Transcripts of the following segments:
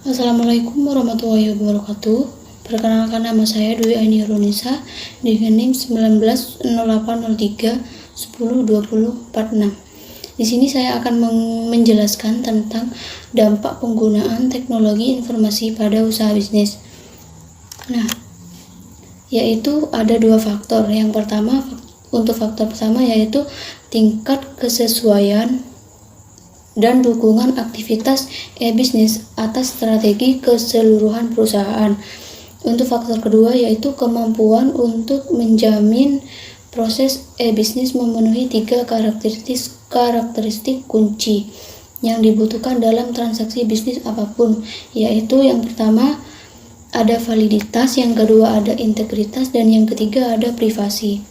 Assalamualaikum warahmatullahi wabarakatuh. Perkenalkan, nama saya Dwi Aini Runisa dengan NIM 190803102046. Di sini saya akan menjelaskan tentang dampak penggunaan teknologi informasi pada usaha bisnis. Yaitu ada dua faktor. Yang pertama, untuk faktor pertama yaitu tingkat kesesuaian dan dukungan aktivitas e-bisnis atas strategi keseluruhan perusahaan. Untuk faktor kedua yaitu kemampuan untuk menjamin proses e-bisnis memenuhi 3 karakteristik kunci yang dibutuhkan dalam transaksi bisnis apapun, yaitu yang pertama ada validitas, yang kedua ada integritas, dan yang ketiga ada privasi.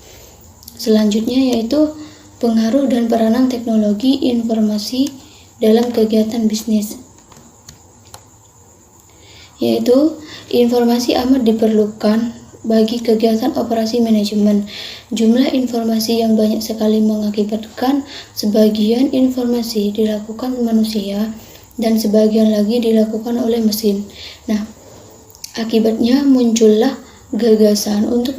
Selanjutnya yaitu pengaruh dan peranan teknologi informasi dalam kegiatan bisnis, yaitu informasi amat diperlukan bagi kegiatan operasi manajemen. Jumlah informasi yang banyak sekali mengakibatkan sebagian informasi dilakukan manusia dan sebagian lagi dilakukan oleh mesin. Akibatnya muncullah gagasan untuk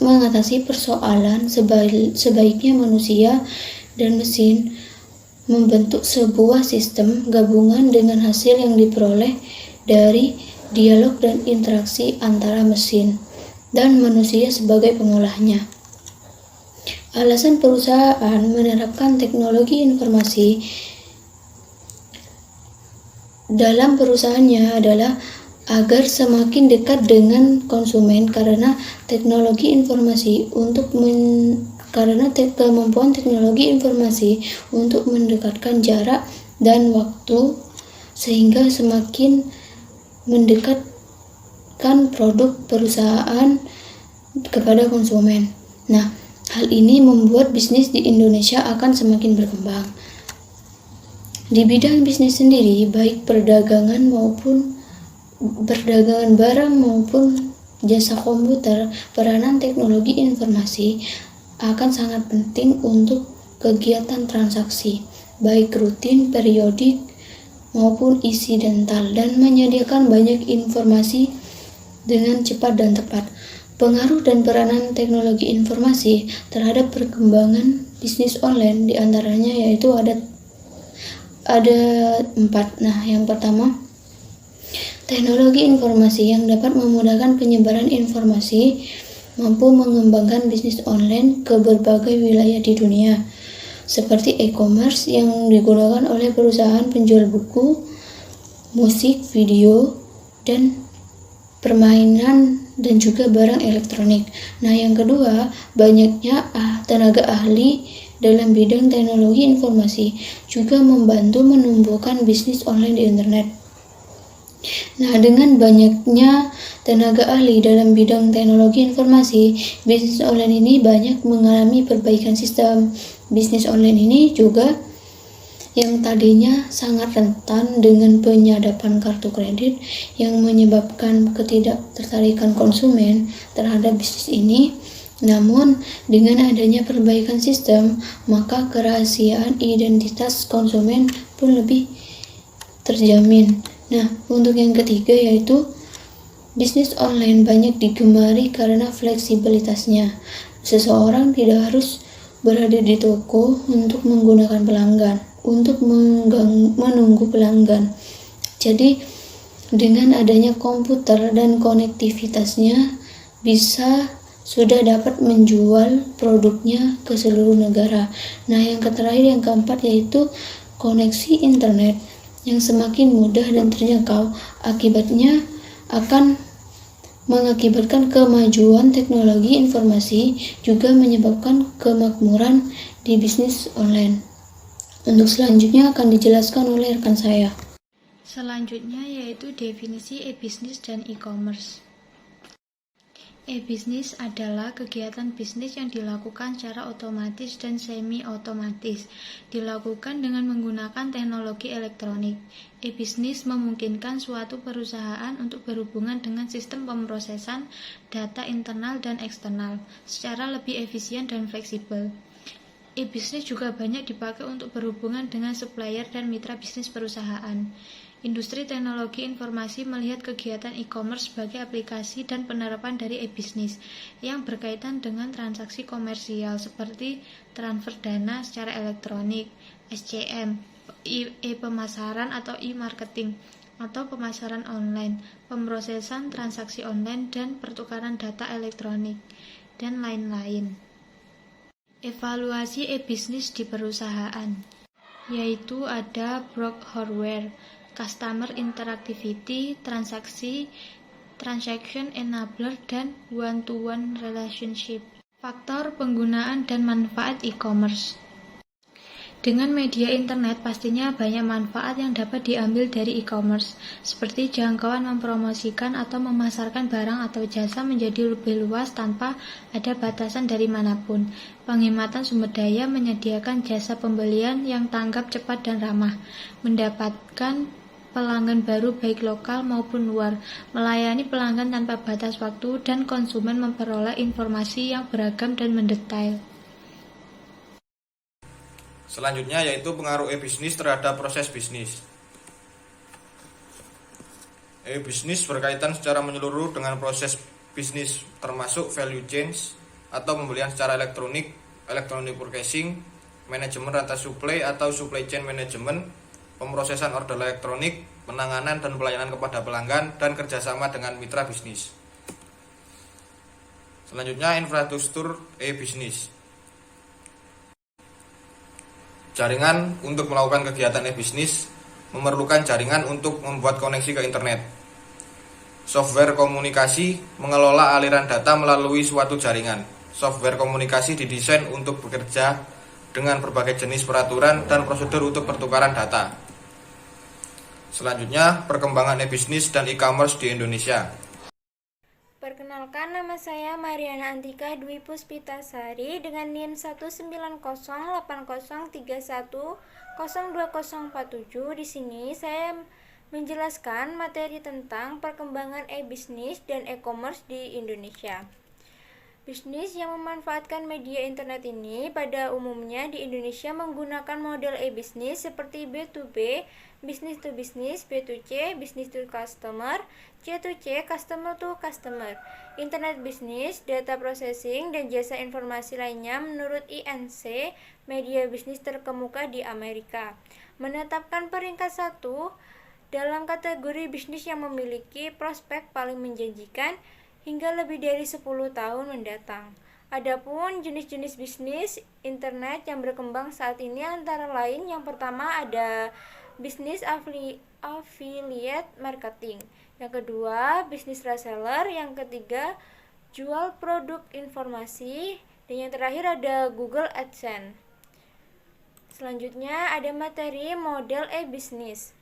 mengatasi persoalan sebaiknya manusia dan mesin membentuk sebuah sistem gabungan dengan hasil yang diperoleh dari dialog dan interaksi antara mesin dan manusia sebagai pengolahnya. Alasan perusahaan menerapkan teknologi informasi dalam perusahaannya adalah agar semakin dekat dengan konsumen, karena kemampuan teknologi informasi untuk mendekatkan jarak dan waktu sehingga semakin mendekatkan produk perusahaan kepada konsumen. Hal ini membuat bisnis di Indonesia akan semakin berkembang. Di bidang bisnis sendiri, baik perdagangan barang maupun jasa komputer, peranan teknologi informasi akan sangat penting untuk kegiatan transaksi, baik rutin, periodik, maupun insidental, dan menyediakan banyak informasi dengan cepat dan tepat. Pengaruh dan peranan teknologi informasi terhadap perkembangan bisnis online diantaranya yaitu ada 4. Yang pertama, teknologi informasi yang dapat memudahkan penyebaran informasi mampu mengembangkan bisnis online ke berbagai wilayah di dunia, seperti e-commerce yang digunakan oleh perusahaan penjual buku, musik, video, dan permainan, dan juga barang elektronik. Yang kedua, banyaknya tenaga ahli dalam bidang teknologi informasi juga membantu menumbuhkan bisnis online di internet. Dengan banyaknya tenaga ahli dalam bidang teknologi informasi, bisnis online ini banyak mengalami perbaikan sistem. Bisnis online ini juga yang tadinya sangat rentan dengan penyadapan kartu kredit yang menyebabkan ketidaktertarikan konsumen terhadap bisnis ini. Namun, dengan adanya perbaikan sistem, maka kerahasiaan identitas konsumen pun lebih terjamin. Untuk yang ketiga yaitu bisnis online banyak digemari karena fleksibilitasnya. Seseorang tidak harus berada di toko untuk menunggu pelanggan. Jadi, dengan adanya komputer dan konektivitasnya bisa sudah dapat menjual produknya ke seluruh negara. Yang terakhir, yang keempat yaitu koneksi internet yang semakin mudah dan terjangkau, akibatnya akan mengakibatkan kemajuan teknologi informasi, juga menyebabkan kemakmuran di bisnis online. Untuk selanjutnya akan dijelaskan oleh rekan saya. Selanjutnya yaitu definisi e-bisnis dan e-commerce. E-bisnis adalah kegiatan bisnis yang dilakukan secara otomatis dan semi-otomatis, dilakukan dengan menggunakan teknologi elektronik. E-bisnis memungkinkan suatu perusahaan untuk berhubungan dengan sistem pemrosesan data internal dan eksternal secara lebih efisien dan fleksibel. E-bisnis juga banyak dipakai untuk berhubungan dengan supplier dan mitra bisnis perusahaan. Industri teknologi informasi melihat kegiatan e-commerce sebagai aplikasi dan penerapan dari e-bisnis yang berkaitan dengan transaksi komersial seperti transfer dana secara elektronik, SCM, e-pemasaran atau e-marketing, atau pemasaran online, pemrosesan transaksi online dan pertukaran data elektronik, dan lain-lain. Evaluasi e-bisnis di perusahaan, yaitu ada Brock Hardware, Customer Interactivity, Transaction Enabler, dan One-to-One Relationship. Faktor penggunaan dan manfaat e-commerce. Dengan media internet pastinya banyak manfaat yang dapat diambil dari e-commerce, seperti jangkauan mempromosikan atau memasarkan barang atau jasa menjadi lebih luas tanpa ada batasan dari manapun. Penghematan sumber daya menyediakan jasa pembelian yang tanggap, cepat, dan ramah, mendapatkan pelanggan baru baik lokal maupun luar, melayani pelanggan tanpa batas waktu, dan konsumen memperoleh informasi yang beragam dan mendetail. Selanjutnya yaitu pengaruh e-bisnis terhadap proses bisnis. E-bisnis berkaitan secara menyeluruh dengan proses bisnis termasuk value chains atau pembelian secara elektronik, electronic purchasing, manajemen rantai supply atau supply chain management, pemrosesan order elektronik, penanganan dan pelayanan kepada pelanggan, dan kerjasama dengan mitra bisnis. Selanjutnya infrastruktur e-bisnis. Jaringan untuk melakukan kegiatan e-bisnis memerlukan jaringan untuk membuat koneksi ke internet. Software komunikasi mengelola aliran data melalui suatu jaringan. Software komunikasi didesain untuk bekerja dengan berbagai jenis peraturan dan prosedur untuk pertukaran data. Selanjutnya, perkembangan e-bisnis dan e-commerce di Indonesia. Perkenalkan, nama saya Mariana Antika Dwi Puspitasari dengan NIM 1908031020047. Di sini saya menjelaskan materi tentang perkembangan e-bisnis dan e-commerce di Indonesia. Bisnis yang memanfaatkan media internet ini pada umumnya di Indonesia menggunakan model e-bisnis seperti B2B, business to business, B2C, business to customer, C2C, customer to customer, internet business, data processing, dan jasa informasi lainnya menurut INC, media bisnis terkemuka di Amerika, menetapkan peringkat 1 dalam kategori bisnis yang memiliki prospek paling menjanjikan hingga lebih dari 10 tahun mendatang. Adapun jenis-jenis bisnis internet yang berkembang saat ini antara lain yang pertama ada bisnis affiliate marketing, yang kedua bisnis reseller, yang ketiga jual produk informasi, dan yang terakhir ada Google AdSense. Selanjutnya ada materi model e-bisnis.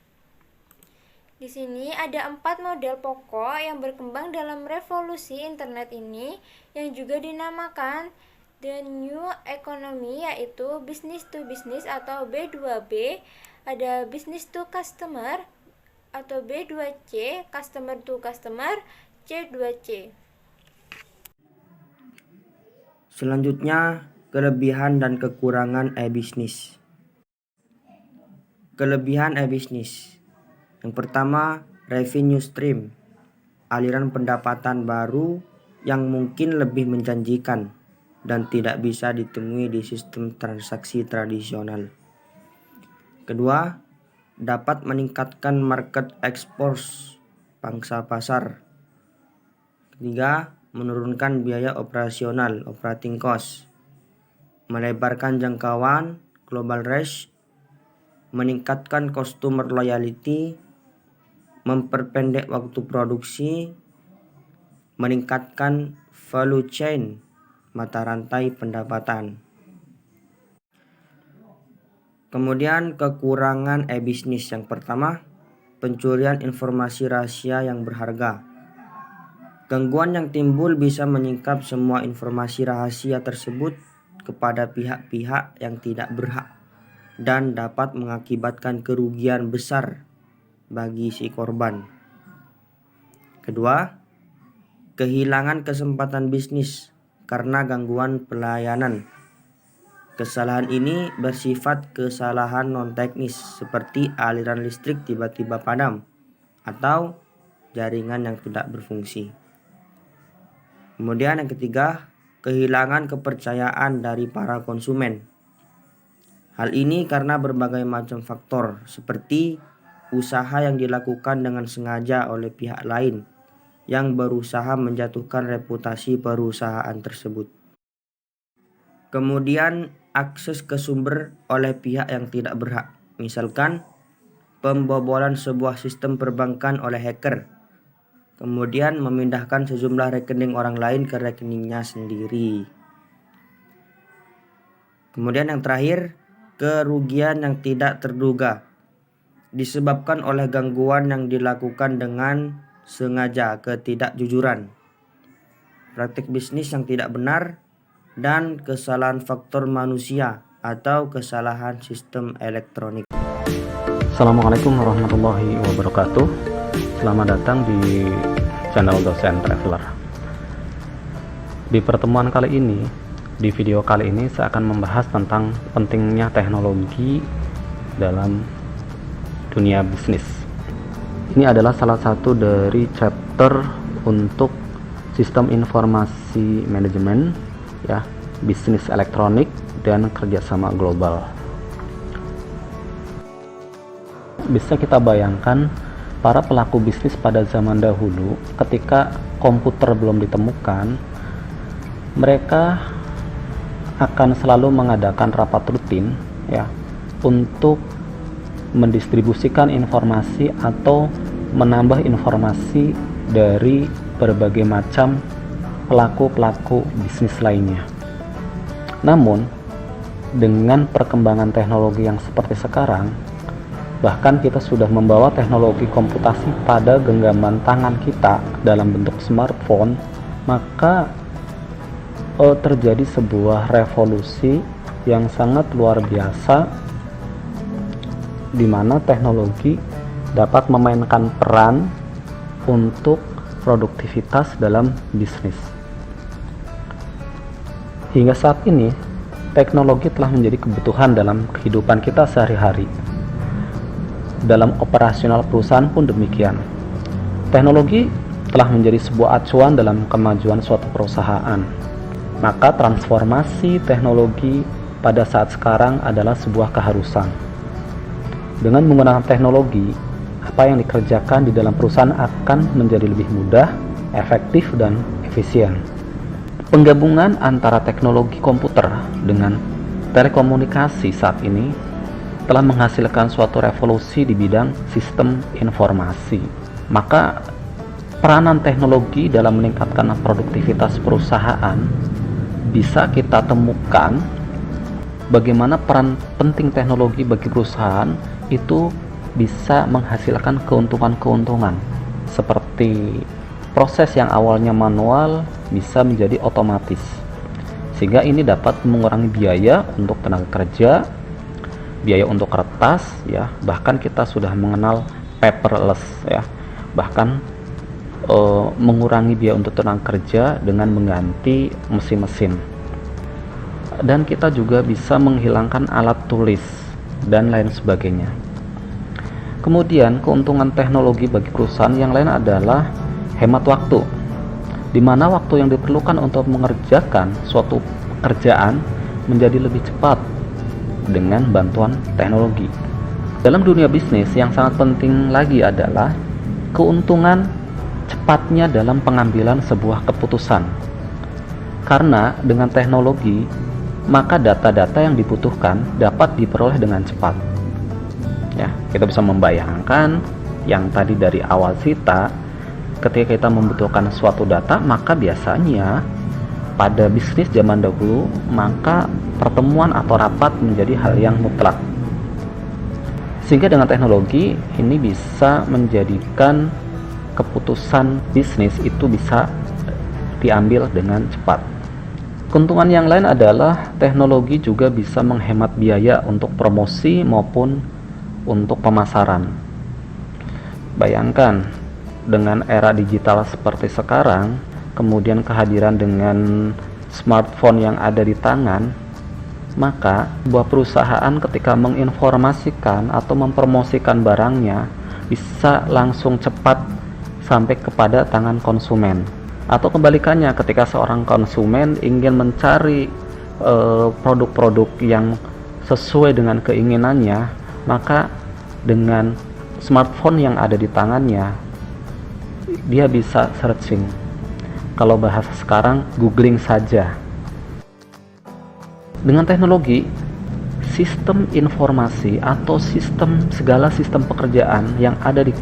Di sini ada 4 model pokok yang berkembang dalam revolusi internet ini yang juga dinamakan The New Economy, yaitu business to business atau B2B, ada business to customer atau B2C, customer to customer, C2C. Selanjutnya, kelebihan dan kekurangan e-bisnis. Kelebihan e-bisnis. Yang pertama, revenue stream, aliran pendapatan baru yang mungkin lebih menjanjikan dan tidak bisa ditemui di sistem transaksi tradisional. Kedua, dapat meningkatkan market expose, pangsa pasar. Ketiga, menurunkan biaya operasional, operating cost, melebarkan jangkauan, global reach, meningkatkan customer loyalty, memperpendek waktu produksi, meningkatkan value chain, mata rantai pendapatan. Kemudian kekurangan e-bisnis yang pertama, pencurian informasi rahasia yang berharga. Gangguan yang timbul bisa menyingkap semua informasi rahasia tersebut kepada pihak-pihak yang tidak berhak dan dapat mengakibatkan kerugian besar bagi si korban. Kedua, kehilangan kesempatan bisnis karena gangguan pelayanan. Kesalahan ini bersifat kesalahan non-teknis seperti aliran listrik tiba-tiba padam atau jaringan yang tidak berfungsi. Kemudian yang ketiga, kehilangan kepercayaan dari para konsumen. Hal ini karena berbagai macam faktor seperti usaha yang dilakukan dengan sengaja oleh pihak lain yang berusaha menjatuhkan reputasi perusahaan tersebut. Kemudian akses ke sumber oleh pihak yang tidak berhak, misalkan pembobolan sebuah sistem perbankan oleh hacker, kemudian memindahkan sejumlah rekening orang lain ke rekeningnya sendiri. Kemudian yang terakhir, kerugian yang tidak terduga disebabkan oleh gangguan yang dilakukan dengan sengaja, ketidakjujuran, praktik bisnis yang tidak benar, dan kesalahan faktor manusia atau kesalahan sistem elektronik. Assalamualaikum warahmatullahi wabarakatuh. Selamat datang di channel Dosen Traveler. Di pertemuan kali ini, di video kali ini saya akan membahas tentang pentingnya teknologi dalam dunia bisnis. Ini adalah salah satu dari chapter untuk sistem informasi manajemen, ya, bisnis elektronik dan kerjasama global. Bisa kita bayangkan para pelaku bisnis pada zaman dahulu ketika komputer belum ditemukan, mereka akan selalu mengadakan rapat rutin, ya, untuk mendistribusikan informasi atau menambah informasi dari berbagai macam pelaku-pelaku bisnis lainnya. Namun, dengan perkembangan teknologi yang seperti sekarang, bahkan kita sudah membawa teknologi komputasi pada genggaman tangan kita dalam bentuk smartphone, maka terjadi sebuah revolusi yang sangat luar biasa di mana teknologi dapat memainkan peran untuk produktivitas dalam bisnis. Hingga saat ini, teknologi telah menjadi kebutuhan dalam kehidupan kita sehari-hari. Dalam operasional perusahaan pun demikian. Teknologi telah menjadi sebuah acuan dalam kemajuan suatu perusahaan. Maka transformasi teknologi pada saat sekarang adalah sebuah keharusan. Dengan menggunakan teknologi, apa yang dikerjakan di dalam perusahaan akan menjadi lebih mudah, efektif, dan efisien. Penggabungan antara teknologi komputer dengan telekomunikasi saat ini telah menghasilkan suatu revolusi di bidang sistem informasi. Maka peranan teknologi dalam meningkatkan produktivitas perusahaan bisa kita temukan bagaimana peran penting teknologi bagi perusahaan itu bisa menghasilkan keuntungan-keuntungan seperti proses yang awalnya manual bisa menjadi otomatis, sehingga ini dapat mengurangi biaya untuk tenaga kerja, biaya untuk kertas, ya, bahkan kita sudah mengenal paperless, ya, bahkan mengurangi biaya untuk tenaga kerja dengan mengganti mesin-mesin, dan kita juga bisa menghilangkan alat tulis dan lain sebagainya. Kemudian keuntungan teknologi bagi perusahaan yang lain adalah hemat waktu, di mana waktu yang diperlukan untuk mengerjakan suatu pekerjaan menjadi lebih cepat dengan bantuan teknologi. Dalam dunia bisnis yang sangat penting lagi adalah keuntungan cepatnya dalam pengambilan sebuah keputusan. Karena dengan teknologi, maka data-data yang dibutuhkan dapat diperoleh dengan cepat. Ya, kita bisa membayangkan yang tadi dari awal cerita, ketika kita membutuhkan suatu data, maka biasanya pada bisnis zaman dahulu, maka pertemuan atau rapat menjadi hal yang mutlak. Sehingga dengan teknologi ini bisa menjadikan keputusan bisnis itu bisa diambil dengan cepat. Keuntungan yang lain adalah teknologi juga bisa menghemat biaya untuk promosi maupun untuk pemasaran. Bayangkan dengan era digital seperti sekarang, kemudian kehadiran dengan smartphone yang ada di tangan, Maka sebuah perusahaan ketika menginformasikan atau mempromosikan barangnya bisa langsung cepat sampai kepada tangan konsumen. Atau kebalikannya, ketika seorang konsumen ingin mencari produk-produk yang sesuai dengan keinginannya, maka dengan smartphone yang ada di tangannya dia bisa searching. Kalau bahasa sekarang, googling saja. Dengan teknologi, sistem informasi atau segala sistem pekerjaan yang ada di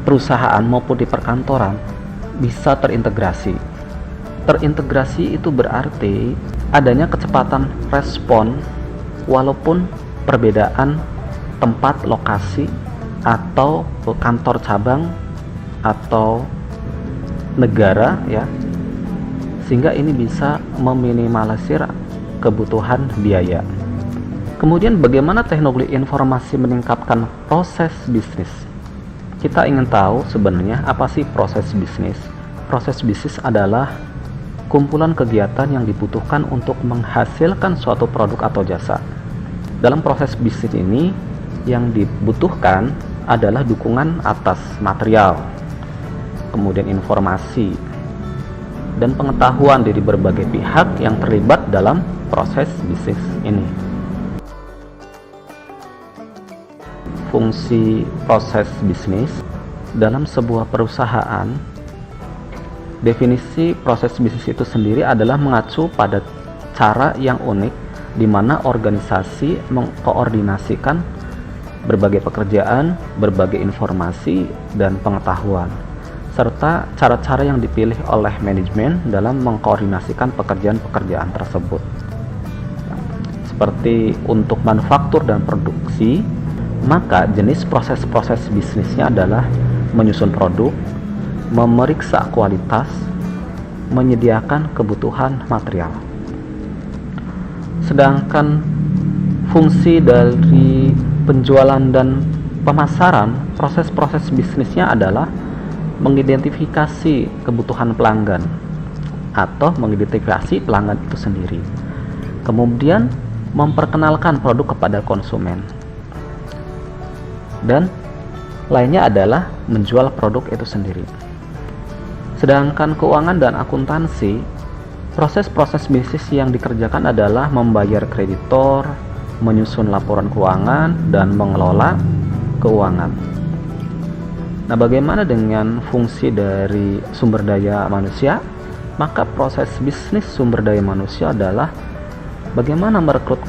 perusahaan maupun di perkantoran bisa terintegrasi. Terintegrasi itu berarti adanya kecepatan respon walaupun perbedaan tempat lokasi atau kantor cabang atau negara, ya, sehingga ini bisa meminimalisir kebutuhan biaya. Kemudian bagaimana teknologi informasi meningkatkan proses bisnis? Kita ingin tahu sebenarnya apa sih proses bisnis? Proses bisnis adalah kumpulan kegiatan yang dibutuhkan untuk menghasilkan suatu produk atau jasa. Dalam proses bisnis ini yang dibutuhkan adalah dukungan atas material, kemudian informasi, dan pengetahuan dari berbagai pihak yang terlibat dalam proses bisnis ini. Fungsi proses bisnis dalam sebuah perusahaan, definisi proses bisnis itu sendiri adalah mengacu pada cara yang unik di mana organisasi mengkoordinasikan berbagai pekerjaan, berbagai informasi, dan pengetahuan, serta cara-cara yang dipilih oleh manajemen dalam mengkoordinasikan pekerjaan-pekerjaan tersebut. Seperti untuk manufaktur dan produksi, maka jenis proses-proses bisnisnya adalah menyusun produk, memeriksa kualitas, menyediakan kebutuhan material. Sedangkan fungsi dari penjualan dan pemasaran, proses-proses bisnisnya adalah mengidentifikasi kebutuhan pelanggan atau mengidentifikasi pelanggan itu sendiri, kemudian memperkenalkan produk kepada konsumen, dan lainnya adalah menjual produk itu sendiri. Sedangkan keuangan dan akuntansi, proses-proses bisnis yang dikerjakan adalah membayar kreditor, menyusun laporan keuangan, dan mengelola keuangan. Nah, bagaimana dengan fungsi dari sumber daya manusia? Maka proses bisnis sumber daya manusia adalah bagaimana merekrut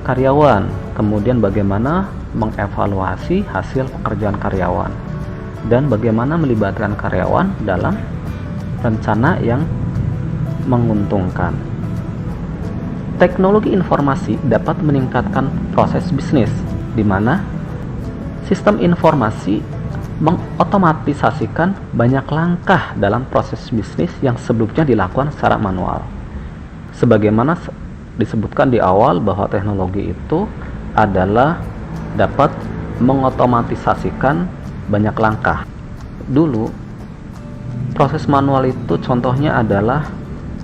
karyawan, kemudian bagaimana mengevaluasi hasil pekerjaan karyawan, dan bagaimana melibatkan karyawan dalam rencana yang menguntungkan. Teknologi informasi dapat meningkatkan proses bisnis, di mana sistem informasi mengotomatisasikan banyak langkah dalam proses bisnis yang sebelumnya dilakukan secara manual. Sebagaimana disebutkan di awal bahwa teknologi itu adalah dapat mengotomatisasikan banyak langkah. Dulu, proses manual itu contohnya adalah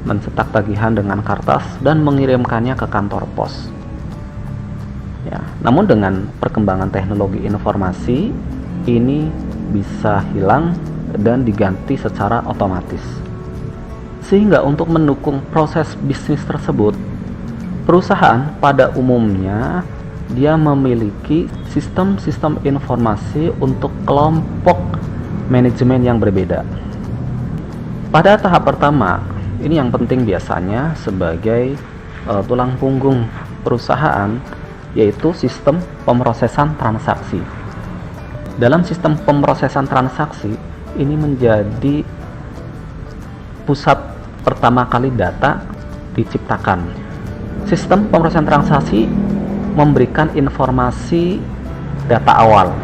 mencetak tagihan dengan kertas dan mengirimkannya ke kantor pos. Ya, namun dengan perkembangan teknologi informasi, ini bisa hilang dan diganti secara otomatis. Sehingga untuk mendukung proses bisnis tersebut, perusahaan pada umumnya dia memiliki sistem-sistem informasi untuk kelompok manajemen yang berbeda. Pada tahap pertama, ini yang penting biasanya sebagai tulang punggung perusahaan, yaitu sistem pemrosesan transaksi. Dalam sistem pemrosesan transaksi, ini menjadi pusat pertama kali data diciptakan. Sistem pemrosesan transaksi memberikan informasi data awal,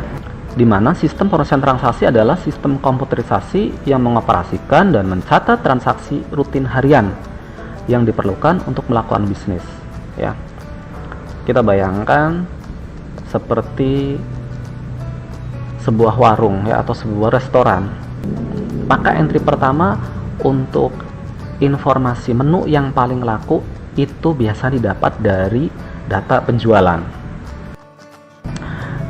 di mana sistem pemrosesan transaksi adalah sistem komputerisasi yang mengoperasikan dan mencatat transaksi rutin harian yang diperlukan untuk melakukan bisnis. Ya, kita bayangkan seperti sebuah warung, ya, atau sebuah restoran. Maka entry pertama untuk informasi menu yang paling laku itu biasa didapat dari data penjualan.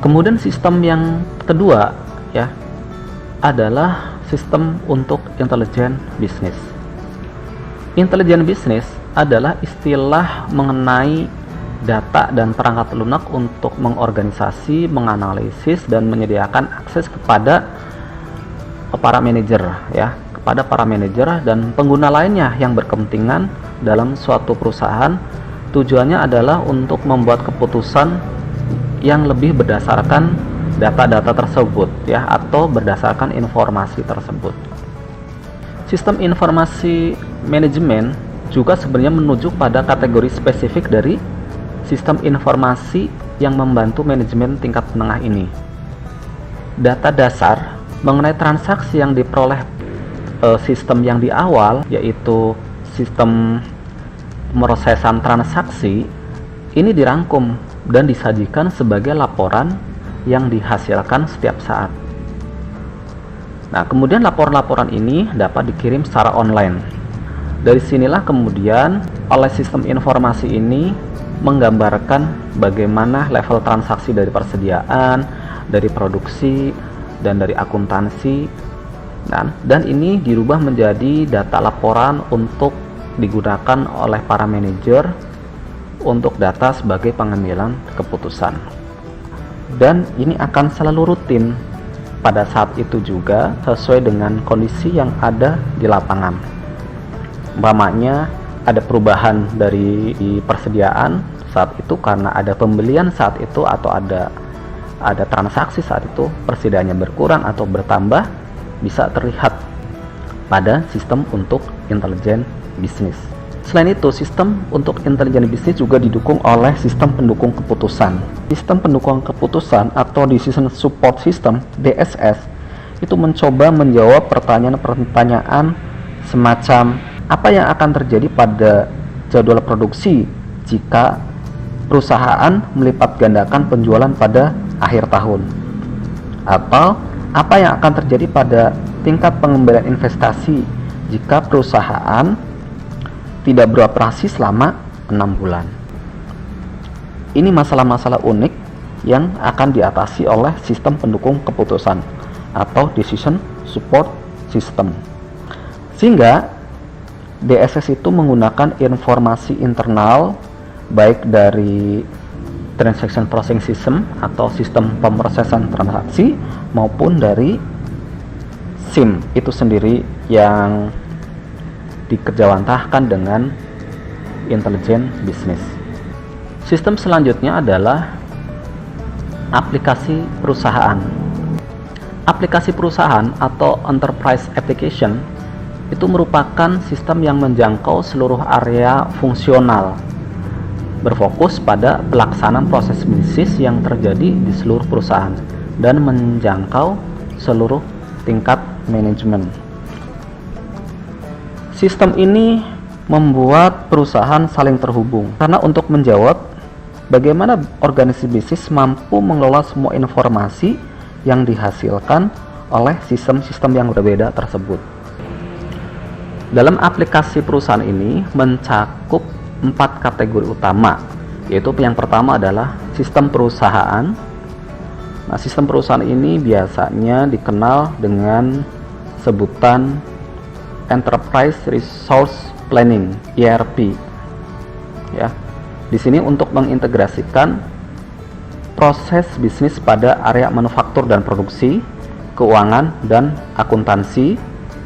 Kemudian sistem yang kedua ya adalah sistem untuk intelijen bisnis. Intelijen bisnis adalah istilah mengenai data dan perangkat lunak untuk mengorganisasi, menganalisis dan menyediakan akses kepada para manajer ya, kepada para manajer dan pengguna lainnya yang berkepentingan dalam suatu perusahaan. Tujuannya adalah untuk membuat keputusan yang lebih berdasarkan data-data tersebut ya, atau berdasarkan informasi tersebut. Sistem informasi manajemen juga sebenarnya menuju pada kategori spesifik dari sistem informasi yang membantu manajemen tingkat menengah ini. Data dasar mengenai transaksi yang diperoleh sistem yang di awal, yaitu sistem pemrosesan transaksi, ini dirangkum dan disajikan sebagai laporan yang dihasilkan setiap saat. Nah, kemudian laporan-laporan ini dapat dikirim secara online. Dari sinilah kemudian oleh sistem informasi ini menggambarkan bagaimana level transaksi dari persediaan, dari produksi, dan dari akuntansi. Dan ini dirubah menjadi data laporan untuk digunakan oleh para manajer untuk data sebagai pengambilan keputusan. Dan ini akan selalu rutin pada saat itu juga sesuai dengan kondisi yang ada di lapangan. Umpamanya ada perubahan dari persediaan saat itu karena ada pembelian saat itu, atau ada transaksi saat itu, persediaannya berkurang atau bertambah, bisa terlihat pada sistem untuk intelijen bisnis. Selain itu, sistem untuk intelijen bisnis juga didukung oleh sistem pendukung keputusan. Sistem pendukung keputusan atau Decision Support System (DSS) itu mencoba menjawab pertanyaan-pertanyaan semacam apa yang akan terjadi pada jadwal produksi jika perusahaan melipat gandakan penjualan pada akhir tahun, atau apa yang akan terjadi pada tingkat pengembalian investasi jika perusahaan tidak beroperasi selama 6 bulan. Ini masalah-masalah unik yang akan diatasi oleh sistem pendukung keputusan atau Decision Support System. Sehingga DSS itu menggunakan informasi internal baik dari Transaction Processing System atau sistem pemrosesan transaksi maupun dari SIM itu sendiri yang dikerjawantahkan dengan intelijen bisnis. Sistem selanjutnya adalah aplikasi perusahaan. Aplikasi perusahaan atau enterprise application itu merupakan sistem yang menjangkau seluruh area fungsional, berfokus pada pelaksanaan proses bisnis yang terjadi di seluruh perusahaan dan menjangkau seluruh tingkat manajemen. Sistem ini membuat perusahaan saling terhubung karena untuk menjawab bagaimana organisasi bisnis mampu mengelola semua informasi yang dihasilkan oleh sistem-sistem yang berbeda tersebut. Dalam aplikasi perusahaan ini mencakup 4 kategori utama, yaitu yang pertama adalah sistem perusahaan. Nah, sistem perusahaan ini biasanya dikenal dengan sebutan Enterprise Resource Planning (ERP). Ya, di sini untuk mengintegrasikan proses bisnis pada area manufaktur dan produksi, keuangan dan akuntansi,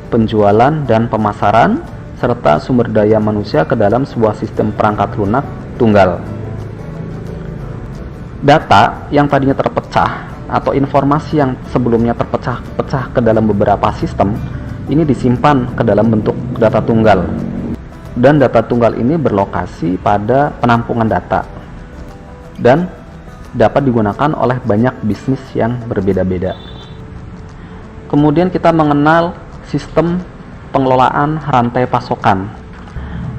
penjualan dan pemasaran, serta sumber daya manusia ke dalam sebuah sistem perangkat lunak tunggal. Data yang tadinya terpecah atau informasi yang sebelumnya terpecah-pecah ke dalam beberapa sistem ini disimpan ke dalam bentuk data tunggal, dan data tunggal ini berlokasi pada penampungan data dan dapat digunakan oleh banyak bisnis yang berbeda-beda. Kemudian kita mengenal sistem pengelolaan rantai pasokan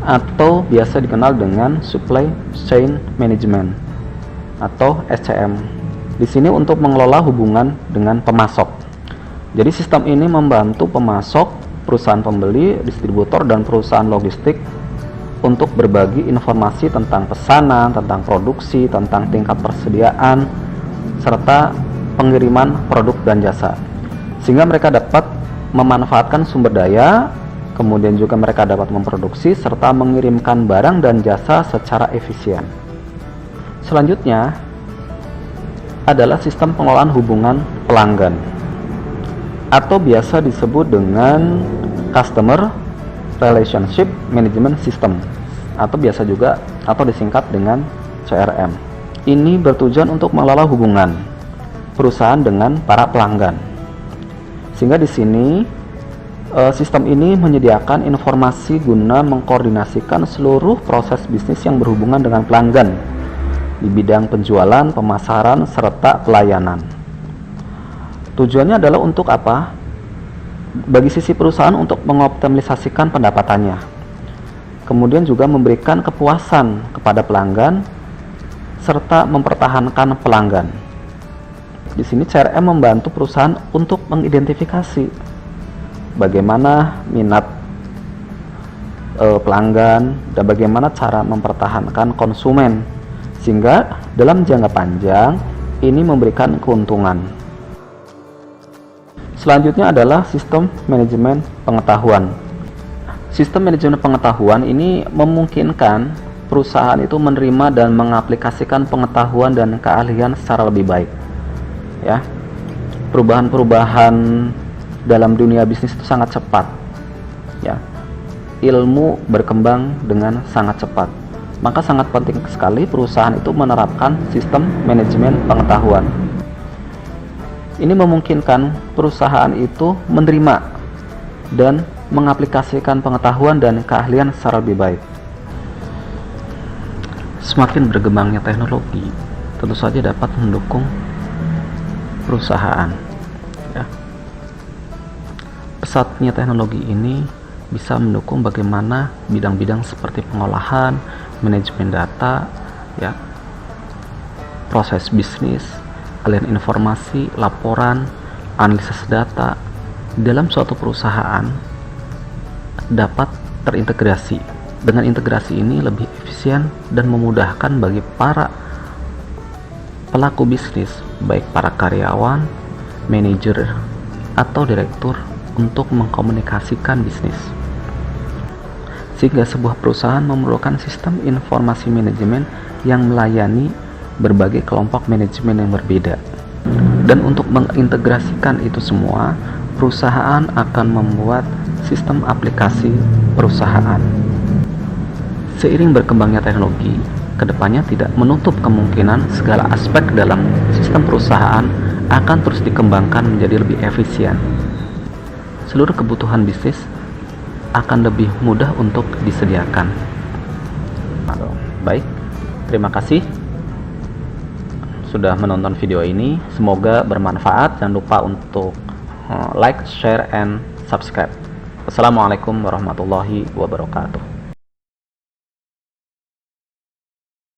atau biasa dikenal dengan Supply Chain Management atau SCM. Di sini untuk mengelola hubungan dengan pemasok. Jadi sistem ini membantu pemasok, perusahaan pembeli, distributor, dan perusahaan logistik untuk berbagi informasi tentang pesanan, tentang produksi, tentang tingkat persediaan, serta pengiriman produk dan jasa. Sehingga mereka dapat memanfaatkan sumber daya, kemudian juga mereka dapat memproduksi serta mengirimkan barang dan jasa secara efisien. Selanjutnya adalah sistem pengelolaan hubungan pelanggan, atau biasa disebut dengan Customer Relationship Management System, atau biasa juga atau disingkat dengan CRM. Ini bertujuan untuk mengelola hubungan perusahaan dengan para pelanggan. Sehingga di sini sistem ini menyediakan informasi guna mengkoordinasikan seluruh proses bisnis yang berhubungan dengan pelanggan di bidang penjualan, pemasaran, serta pelayanan. Tujuannya adalah untuk apa? Bagi sisi perusahaan untuk mengoptimalisasikan pendapatannya, kemudian juga memberikan kepuasan kepada pelanggan serta mempertahankan pelanggan. Di sini CRM membantu perusahaan untuk mengidentifikasi bagaimana minat pelanggan dan bagaimana cara mempertahankan konsumen, sehingga dalam jangka panjang ini memberikan keuntungan. Selanjutnya adalah sistem manajemen pengetahuan. Sistem manajemen pengetahuan ini memungkinkan perusahaan itu menerima dan mengaplikasikan pengetahuan dan keahlian secara lebih baik. Ya, perubahan-perubahan dalam dunia bisnis itu sangat cepat. Ya, ilmu berkembang dengan sangat cepat. Maka sangat penting sekali perusahaan itu menerapkan sistem manajemen pengetahuan. Ini memungkinkan perusahaan itu menerima dan mengaplikasikan pengetahuan dan keahlian secara lebih baik. Semakin berkembangnya teknologi, tentu saja dapat mendukung perusahaan. Ya. Pesatnya teknologi ini bisa mendukung bagaimana bidang-bidang seperti pengolahan, manajemen data, ya, proses bisnis, aliran informasi, laporan, analisis data dalam suatu perusahaan dapat terintegrasi. Dengan integrasi ini lebih efisien dan memudahkan bagi para pelaku bisnis, baik para karyawan, manajer, atau direktur untuk mengkomunikasikan bisnis. Sehingga sebuah perusahaan memerlukan sistem informasi manajemen yang melayani berbagai kelompok manajemen yang berbeda. Dan untuk mengintegrasikan itu semua, perusahaan akan membuat sistem aplikasi perusahaan. Seiring berkembangnya teknologi, kedepannya tidak menutup kemungkinan segala aspek dalam sistem perusahaan akan terus dikembangkan menjadi lebih efisien. Seluruh kebutuhan bisnis akan lebih mudah untuk disediakan. Baik, terima kasih sudah menonton video ini. Semoga bermanfaat. Jangan lupa untuk like, share, and subscribe. Wassalamualaikum warahmatullahi wabarakatuh.